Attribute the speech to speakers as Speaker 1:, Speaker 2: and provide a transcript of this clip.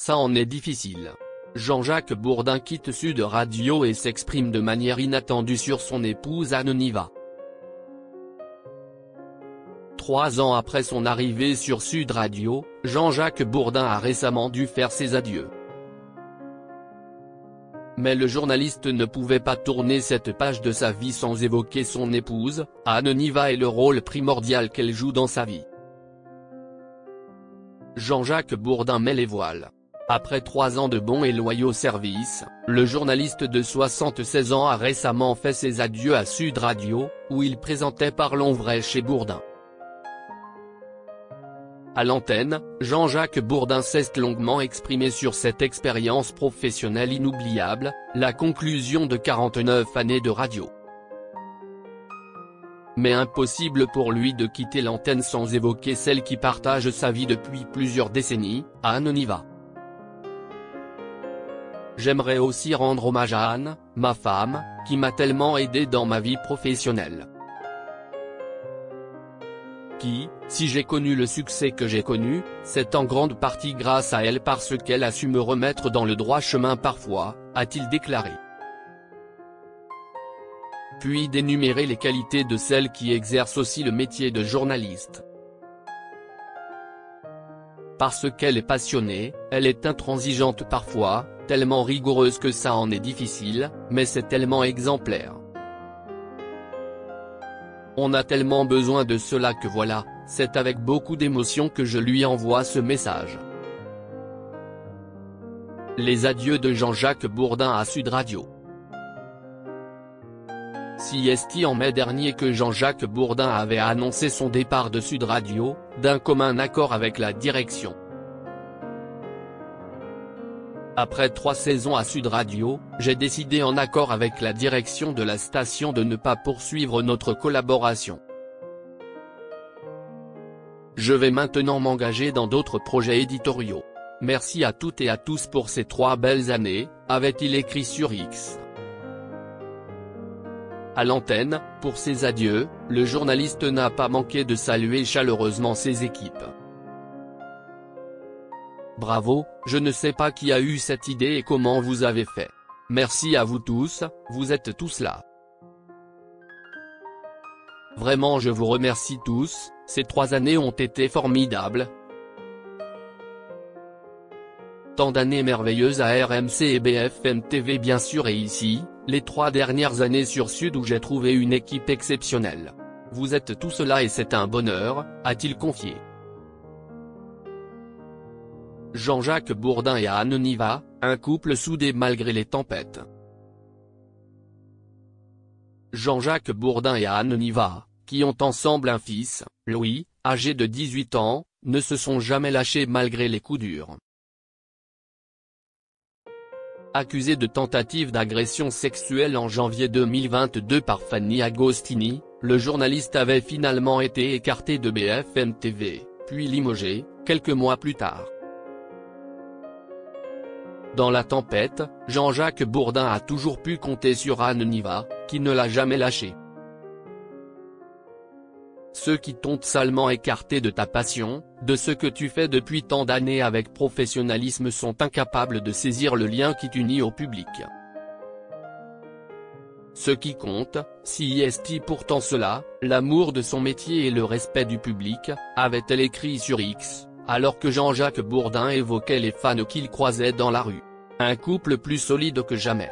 Speaker 1: ça en est difficile. Jean-Jacques Bourdin quitte Sud Radio et s'exprime de manière inattendue sur son épouse Anne Niva. 3 ans après son arrivée sur Sud Radio, Jean-Jacques Bourdin a récemment dû faire ses adieux. Mais le journaliste ne pouvait pas tourner cette page de sa vie sans évoquer son épouse, Anne Niva, et le rôle primordial qu'elle joue dans sa vie. Jean-Jacques Bourdin met les voiles. Après 3 ans de bons et loyaux services, le journaliste de 76 ans a récemment fait ses adieux à Sud Radio, où il présentait Parlons vrai chez Bourdin. À l'antenne, Jean-Jacques Bourdin s'est longuement exprimé sur cette expérience professionnelle inoubliable, la conclusion de 49 années de radio. Mais impossible pour lui de quitter l'antenne sans évoquer celle qui partage sa vie depuis plusieurs décennies, Anne Niva. J'aimerais aussi rendre hommage à Anne, ma femme, qui m'a tellement aidé dans ma vie professionnelle. Qui, si j'ai connu le succès que j'ai connu, c'est en grande partie grâce à elle parce qu'elle a su me remettre dans le droit chemin parfois, a-t-il déclaré. Puis d'énumérer les qualités de celle qui exerce aussi le métier de journaliste. Parce qu'elle est passionnée, elle est intransigeante parfois, tellement rigoureuse que ça en est difficile, mais c'est tellement exemplaire. On a tellement besoin de cela que voilà, c'est avec beaucoup d'émotion que je lui envoie ce message. Les adieux de Jean-Jacques Bourdin à Sud Radio. C'est en mai dernier que Jean-Jacques Bourdin avait annoncé son départ de Sud Radio, d'un commun accord avec la direction. Après 3 saisons à Sud Radio, j'ai décidé en accord avec la direction de la station de ne pas poursuivre notre collaboration. Je vais maintenant m'engager dans d'autres projets éditoriaux. Merci à toutes et à tous pour ces 3 belles années, avait-il écrit sur X. À l'antenne, pour ses adieux, le journaliste n'a pas manqué de saluer chaleureusement ses équipes. Bravo, je ne sais pas qui a eu cette idée et comment vous avez fait. Merci à vous tous, vous êtes tous là. Vraiment je vous remercie tous, ces 3 années ont été formidables. Tant d'années merveilleuses à RMC et BFM TV bien sûr et ici, les 3 dernières années sur Sud où j'ai trouvé une équipe exceptionnelle. Vous êtes tous là et c'est un bonheur, a-t-il confié. Jean-Jacques Bourdin et Anne Niva, un couple soudé malgré les tempêtes. Jean-Jacques Bourdin et Anne Niva, qui ont ensemble un fils, Louis, âgé de 18 ans, ne se sont jamais lâchés malgré les coups durs. Accusé de tentative d'agression sexuelle en janvier 2022 par Fanny Agostini, le journaliste avait finalement été écarté de BFM TV, puis limogé, quelques mois plus tard. Dans la tempête, Jean-Jacques Bourdin a toujours pu compter sur Anne Niva, qui ne l'a jamais lâché. Ceux qui t'ont salement écarté de ta passion, de ce que tu fais depuis tant d'années avec professionnalisme sont incapables de saisir le lien qui t'unit au public. Ce qui compte, si est pourtant cela, l'amour de son métier et le respect du public, avait-elle écrit sur X, alors que Jean-Jacques Bourdin évoquait les fans qu'il croisait dans la rue. Un couple plus solide que jamais.